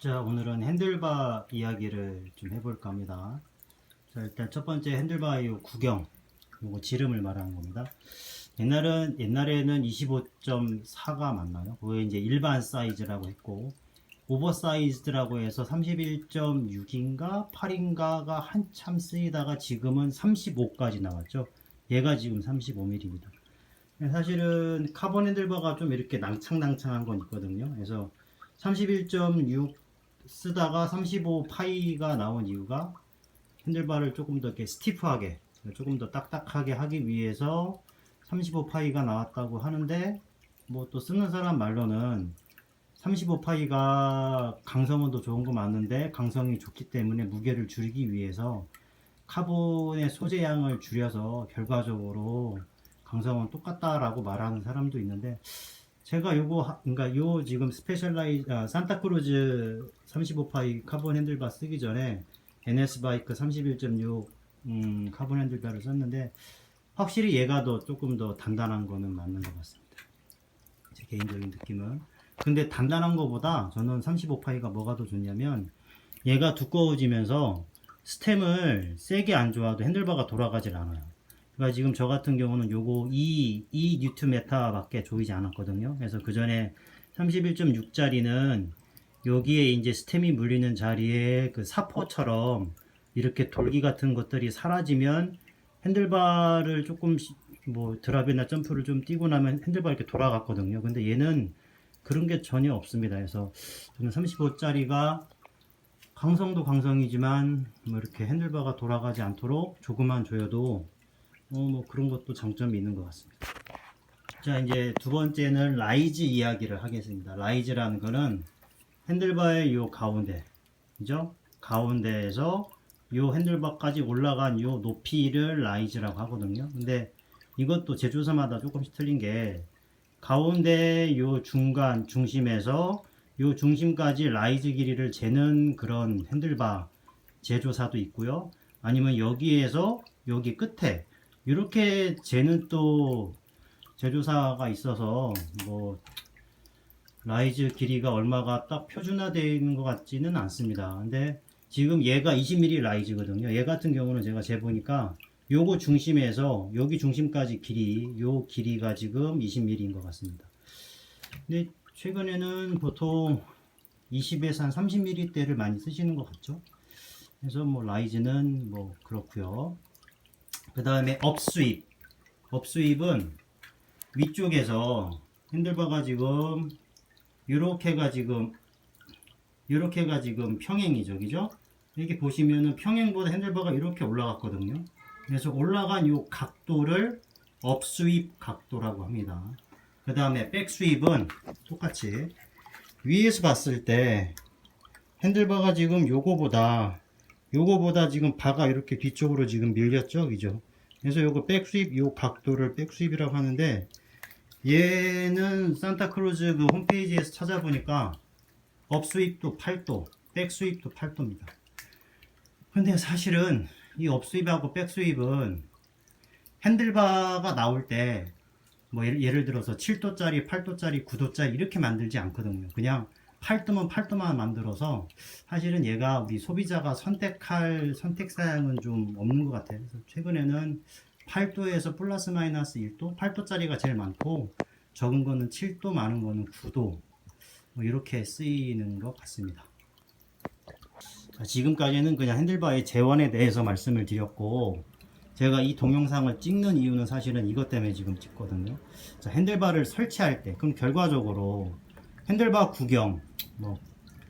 자, 오늘은 핸들바 이야기를 좀 해볼까 합니다. 자, 일단 첫 번째 핸들바 요 구경, 요거 지름을 말하는 겁니다. 옛날에는 25.4가 맞나요? 그게 이제 일반 사이즈라고 했고, 오버사이즈드라고 해서 31.6인가 8인가가 한참 쓰이다가 지금은 35까지 나왔죠. 얘가 지금 35mm입니다. 사실은 카본 핸들바가 좀 이렇게 낭창낭창한 건 있거든요. 그래서 31.6 쓰다가 35 파이가 나온 이유가 핸들바를 조금 더 이렇게 스티프하게, 조금 더 딱딱하게 하기 위해서 35 파이가 나왔다고 하는데, 뭐 또 쓰는 사람 말로는 35 파이가 강성은 더 좋은 거 맞는데, 강성이 좋기 때문에 무게를 줄이기 위해서 카본의 소재량을 줄여서 결과적으로 강성은 똑같다라고 말하는 사람도 있는데, 제가 그러니까 요 지금 산타크루즈 35파이 카본 핸들바 쓰기 전에 NS 바이크 31.6 카본 핸들바를 썼는데, 확실히 얘가 조금 더 단단한 거는 맞는 것 같습니다. 제 개인적인 느낌은. 근데 단단한 거보다 저는 35파이가 뭐가 더 좋냐면, 얘가 두꺼워지면서 스템을 세게 안 줘도 핸들바가 돌아가질 않아요. 그러니까 지금 저 같은 경우는 요거 2 뉴턴 메타밖에 조이지 않았거든요. 그래서 그 전에 31.6짜리는 여기에 이제 스템이 물리는 자리에 그 사포처럼 이렇게 돌기 같은 것들이 사라지면 핸들바를 조금씩 뭐 드랍이나 점프를 좀 뛰고 나면 핸들바 이렇게 돌아갔거든요. 근데 얘는 그런 게 전혀 없습니다. 그래서 저는 35짜리가 강성도 강성이지만 뭐 이렇게 핸들바가 돌아가지 않도록 조금만 조여도 뭐 그런 것도 장점이 있는 것 같습니다. 자, 이제 두 번째는 라이즈 이야기를 하겠습니다. 라이즈라는 거는 핸들바의 요 가운데, 그죠? 가운데에서 요 핸들바까지 올라간 요 높이를 라이즈라고 하거든요. 근데 이것도 제조사마다 조금씩 틀린 게, 가운데 요 중간 중심에서 요 중심까지 라이즈 길이를 재는 그런 핸들바 제조사도 있고요. 아니면 여기에서 여기 끝에 이렇게 재는 또 제조사가 있어서, 뭐 라이즈 길이가 얼마가 딱 표준화되어 있는 것 같지는 않습니다. 근데 지금 얘가 20mm 라이즈거든요. 얘 같은 경우는 제가 재보니까 요거 중심에서 여기 중심까지 요 길이가 지금 20mm인 것 같습니다. 근데 최근에는 보통 20에서 한 30mm대를 많이 쓰시는 것 같죠. 그래서 뭐 라이즈는 뭐 그렇고요. 그 다음에 업스윕은 위쪽에서 핸들바가 지금 요렇게가 지금 평행이죠, 그죠? 이렇게 보시면은 평행보다 핸들바가 이렇게 올라갔거든요. 그래서 올라간 요 각도를 업스윕 각도라고 합니다. 그 다음에 백스윕은 똑같이 위에서 봤을 때 핸들바가 지금 요거보다 지금 바가 이렇게 뒤쪽으로 지금 밀렸죠, 그죠? 그래서 요거 백스윕, 요 각도를 백스윕이라고 하는데, 얘는 산타크루즈 그 홈페이지에서 찾아보니까 업스윕도 8도, 백스윕도 8도입니다. 근데 사실은 이 업스윕하고 백스윕은 핸들바가 나올 때 뭐 예를 들어서 7도짜리, 8도짜리, 9도짜리 이렇게 만들지 않거든요. 그냥 8도면 8도만 만들어서, 사실은 얘가 우리 소비자가 선택할 선택 사양은 좀 없는 것 같아요. 그래서 최근에는 8도에서 플러스 마이너스 1도, 8도짜리가 제일 많고 적은 거는 7도, 많은 거는 9도, 뭐 이렇게 쓰이는 것 같습니다. 자, 지금까지는 그냥 핸들바의 재원에 대해서 말씀을 드렸고, 제가 이 동영상을 찍는 이유는 사실은 이것 때문에 지금 찍거든요. 자, 핸들바를 설치할 때, 그럼 결과적으로 핸들바 구경 뭐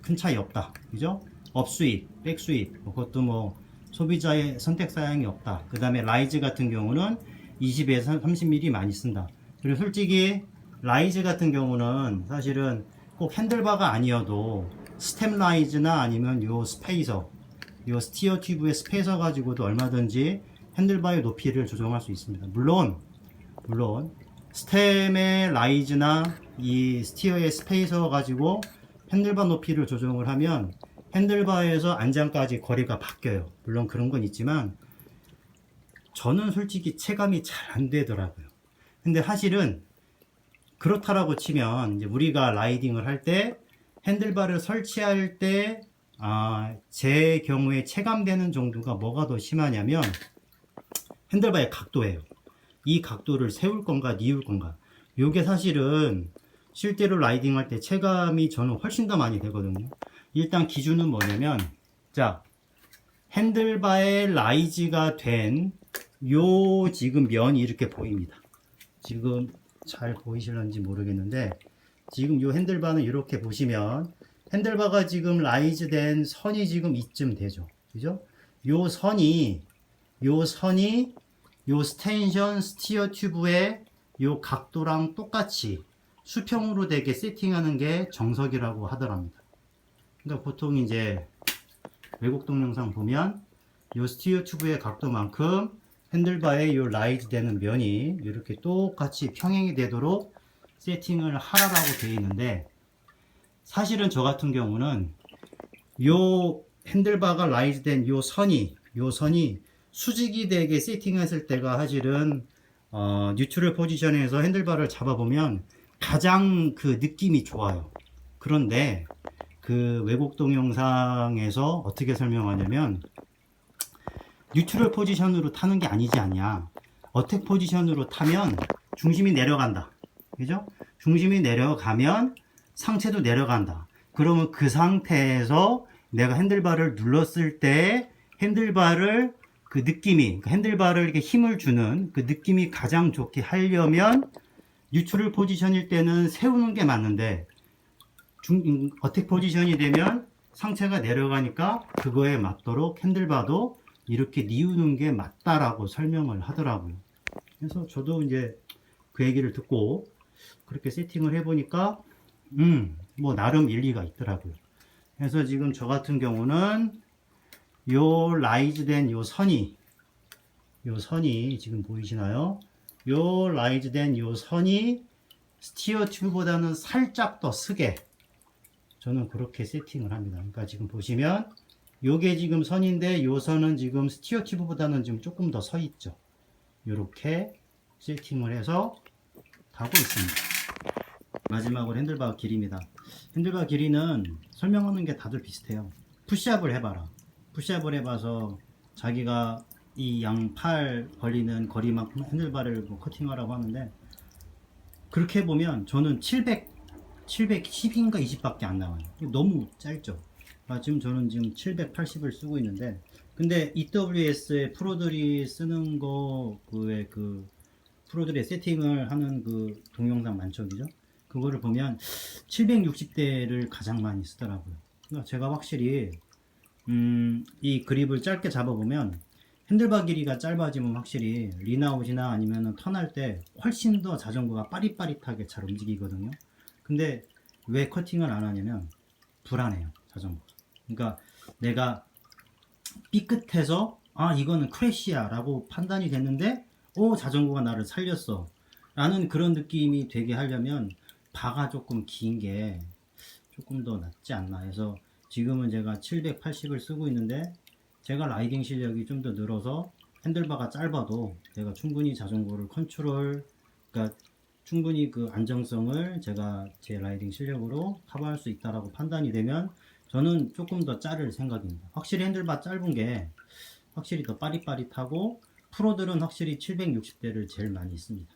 큰 차이 없다, 그죠? 업스윕, 백스윕, 그것도 뭐 소비자의 선택 사양이 없다. 그 다음에 라이즈 같은 경우는 20에서 30mm 많이 쓴다. 그리고 솔직히 라이즈 같은 경우는 사실은 꼭 핸들바가 아니어도 스템 라이즈나 아니면 요 스페이서, 요 스티어 튜브의 스페이서 가지고도 얼마든지 핸들바의 높이를 조정할 수 있습니다. 물론 스템의 라이즈나 이 스티어의 스페이서 가지고 핸들바 높이를 조정을 하면 핸들바에서 안장까지 거리가 바뀌어요. 물론 그런 건 있지만 저는 솔직히 체감이 잘 안 되더라고요. 근데 사실은 그렇다라고 치면, 이제 우리가 라이딩을 할 때 핸들바를 설치할 때 제 경우에 체감되는 정도가 뭐가 더 심하냐면 핸들바의 각도예요. 이 각도를 세울 건가 뉘울 건가. 요게 사실은 실제로 라이딩 할 때 체감이 저는 훨씬 더 많이 되거든요. 일단 기준은 뭐냐면, 자, 핸들바에 라이즈가 된 요 지금 면이 이렇게 보입니다. 지금 잘 보이실런지 모르겠는데, 지금 요 핸들바는 이렇게 보시면 핸들바가 지금 라이즈 된 선이 지금 이쯤 되죠. 그죠? 요 선이 요 스텐션 스티어 튜브의 요 각도랑 똑같이 수평으로 되게 세팅하는 게 정석이라고 하더랍니다. 그러니까 보통 이제 외국 동영상 보면 요 스티어 튜브의 각도만큼 핸들바에 요 라이즈 되는 면이 이렇게 똑같이 평행이 되도록 세팅을 하라고 되어 있는데, 사실은 저 같은 경우는 요 핸들바가 라이즈 된 요 선이 수직이 되게 세팅했을 때가 사실은 뉴트럴 포지션에서 핸들바를 잡아보면 가장 그 느낌이 좋아요. 그런데 그 외국 동영상에서 어떻게 설명하냐면 뉴트럴 포지션으로 타는 게 아니지 않냐, 어택 포지션으로 타면 중심이 내려간다, 그죠? 중심이 내려가면 상체도 내려간다. 그러면 그 상태에서 내가 핸들바를 눌렀을 때 핸들바를 그 느낌이, 핸들바를 이렇게 힘을 주는 그 느낌이 가장 좋게 하려면 뉴트럴 포지션일 때는 세우는 게 맞는데, 어택 포지션이 되면 상체가 내려가니까 그거에 맞도록 핸들바도 이렇게 뉘우는 게 맞다라고 설명을 하더라고요. 그래서 저도 이제 그 얘기를 듣고 그렇게 세팅을 해보니까 뭐 나름 일리가 있더라고요. 그래서 지금 저 같은 경우는 요 라이즈 된 요 선이 지금 보이시나요? 요 라이즈 된 요 선이 스티어 튜브보다는 살짝 더 쓰게 저는 그렇게 세팅을 합니다. 그러니까 지금 보시면 요게 지금 선인데 요 선은 지금 스티어 튜브보다는 지금 조금 더 서 있죠. 요렇게 세팅을 해서 가고 있습니다. 마지막으로 핸들바 길이입니다. 핸들바 길이는 설명하는 게 다들 비슷해요. 푸시업을 해봐라. 푸시업을 해봐서 자기가 이 양팔 벌리는 거리만큼 핸들바를 뭐 커팅하라고 하는데, 그렇게 해보면 저는 710인가 20밖에 안 나와요. 너무 짧죠. 지금 저는 지금 780을 쓰고 있는데, 근데 EWS의 프로들이 쓰는 거, 그 프로들의 세팅을 하는 그 동영상 많죠, 그죠? 그거를 보면 760대를 가장 많이 쓰더라고요. 그러니까 제가 확실히 이 그립을 짧게 잡아보면 핸들바 길이가 짧아지면 확실히 린아웃이나 아니면 턴할 때 훨씬 더 자전거가 빠릿빠릿하게 잘 움직이거든요. 근데 왜 커팅을 안 하냐면 불안해요, 자전거가. 그러니까 내가 삐끗해서 이거는 크래시야 라고 판단이 됐는데 자전거가 나를 살렸어 라는 그런 느낌이 되게 하려면 바가 조금 긴 게 조금 더 낫지 않나 해서 지금은 제가 780을 쓰고 있는데, 제가 라이딩 실력이 좀 더 늘어서 핸들바가 짧아도 내가 충분히 자전거를 그러니까 충분히 그 안정성을 제가 제 라이딩 실력으로 커버할 수 있다라고 판단이 되면 저는 조금 더 자를 생각입니다. 확실히 핸들바 짧은 게 확실히 더 빠릿빠릿하고 프로들은 확실히 760대를 제일 많이 씁니다.